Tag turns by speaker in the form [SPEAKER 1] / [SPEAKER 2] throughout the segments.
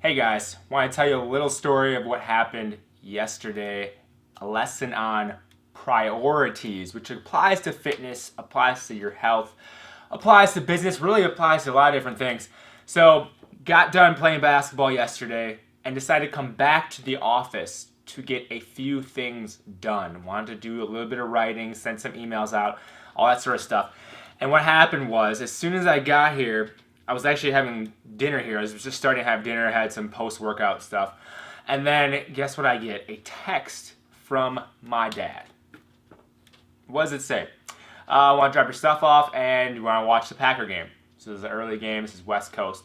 [SPEAKER 1] Hey guys, want to tell you a little story of what happened yesterday. A lesson on priorities, which applies to fitness, applies to your health, applies to business, really applies to a lot of different things. So, got done playing basketball yesterday and decided to come back to the office to get a few things done. Wanted to do a little bit of writing, send some emails out, all that sort of stuff. And what happened was, as soon as I got here, I was actually having dinner here. I was just starting to have dinner. I had some post-workout stuff. And then guess what I get? A text from my dad. What does it say? I want to drop your stuff off and you want to watch the Packer game. So this is an early game. This is West Coast.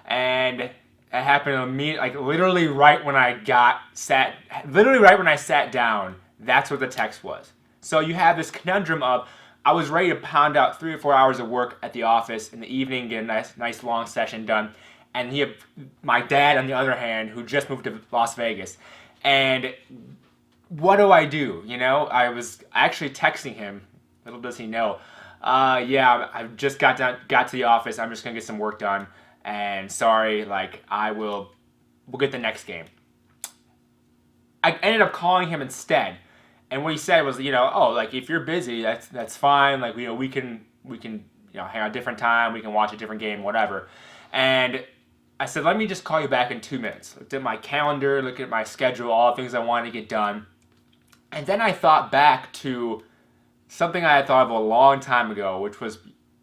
[SPEAKER 1] And it happened to me, like literally right when I sat down, that's what the text was. So you have this conundrum of, I was ready to pound out 3 or 4 hours of work at the office in the evening, get a nice long session done. And my dad, on the other hand, who just moved to Las Vegas. And what do I do? You know, I was actually texting him. Little does he know. Yeah, I just got to the office. I'm just gonna get some work done. And sorry, we'll get the next game. I ended up calling him instead. And what he said was, if you're busy, that's fine. We can hang out a different time. We can watch a different game, whatever. And I said, let me just call you back in 2 minutes. Looked at my calendar, looked at my schedule, all the things I wanted to get done. And then I thought back to something I had thought of a long time ago, which was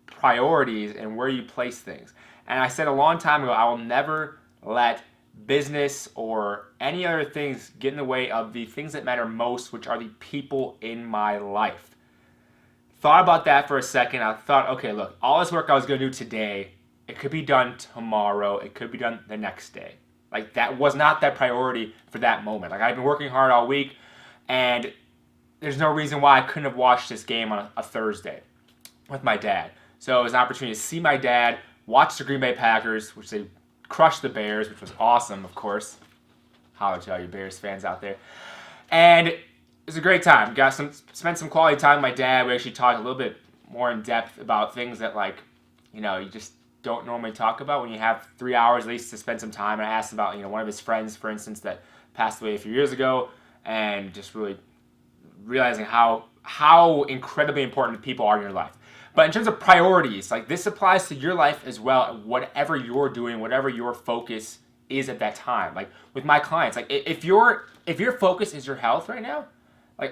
[SPEAKER 1] priorities and where you place things. And I said a long time ago, I will never let business or any other things get in the way of the things that matter most, which are the people in my life. Thought about that for a second. I thought, okay, look, all this work I was going to do today, it could be done tomorrow. It could be done the next day. That was not that priority for that moment. I've been working hard all week, and there's no reason why I couldn't have watched this game on a Thursday with my dad. So it was an opportunity to see my dad, watch the Green Bay Packers, which they crushed the Bears, which was awesome, of course. Holler to all you Bears fans out there. And it was a great time. Spent some quality time with my dad. We actually talked a little bit more in depth about things that you just don't normally talk about when you have 3 hours at least to spend some time. And I asked about, one of his friends, for instance, that passed away a few years ago, and just really realizing how incredibly important people are in your life. But in terms of priorities, this applies to your life as well, whatever you're doing, whatever your focus is at that time. With my clients, if your focus is your health right now,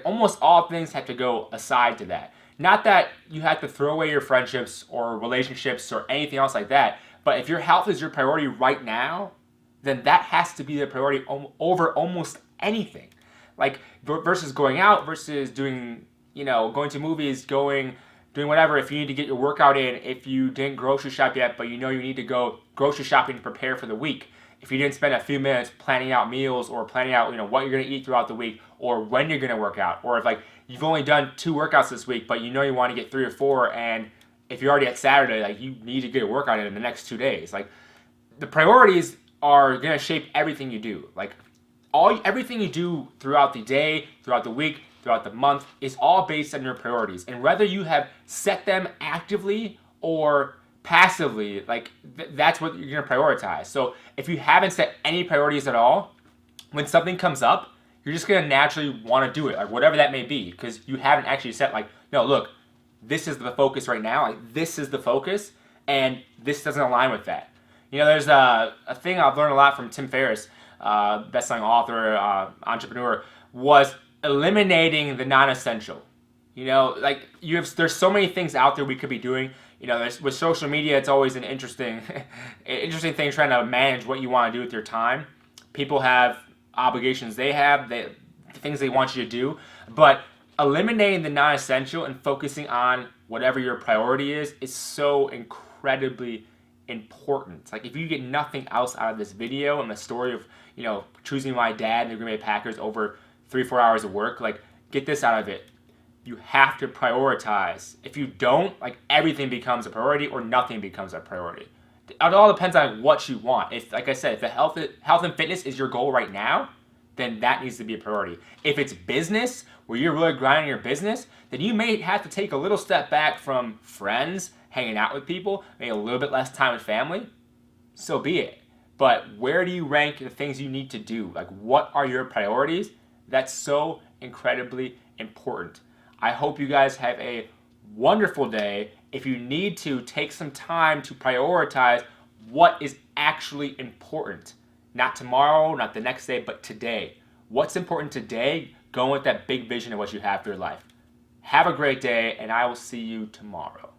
[SPEAKER 1] almost all things have to go aside to that. Not that you have to throw away your friendships or relationships or anything else like that, but if your health is your priority right now, then that has to be the priority over almost anything. Versus going out, versus doing, going to movies, doing whatever. If you need to get your workout in, if you didn't grocery shop yet, but you need to go grocery shopping to prepare for the week. If you didn't spend a few minutes planning out meals or planning out, what you're going to eat throughout the week or when you're going to work out. Or if you've only done 2 workouts this week, but you want to get 3 or 4, and if you're already at Saturday, you need to get a workout in the next 2 days. The priorities are going to shape everything you do. Everything you do throughout the day, throughout the week, throughout the month is all based on your priorities. And whether you have set them actively or passively, that's what you're going to prioritize. So if you haven't set any priorities at all, when something comes up, you're just going to naturally want to do it, whatever that may be, because you haven't actually set no, look, this is the focus right now. This is the focus, and this doesn't align with that. There's a thing I've learned a lot from Tim Ferriss, best-selling author, entrepreneur, was eliminating the non-essential. There's so many things out there we could be doing. With social media, it's always an interesting thing trying to manage what you want to do with your time. People have obligations the things they want you to do, but eliminating the non-essential and focusing on whatever your priority is so incredibly important. If you get nothing else out of this video and the story of choosing my dad and the Green Bay Packers over 3-4 hours of work, get this out of it. You have to prioritize. If you don't, everything becomes a priority or nothing becomes a priority. It all depends on what you want. If, like I said, if the health and fitness is your goal right now, then that needs to be a priority. If it's business, where you're really grinding your business, then you may have to take a little step back from friends, hanging out with people, maybe a little bit less time with family. So be it. but where do you rank the things you need to do? Like, what are your priorities? That's so incredibly important. I hope you guys have a wonderful day. If you need to, take some time to prioritize what is actually important. Not tomorrow, not the next day, but today. What's important today? Go with that big vision of what you have for your life. Have a great day, and I will see you tomorrow.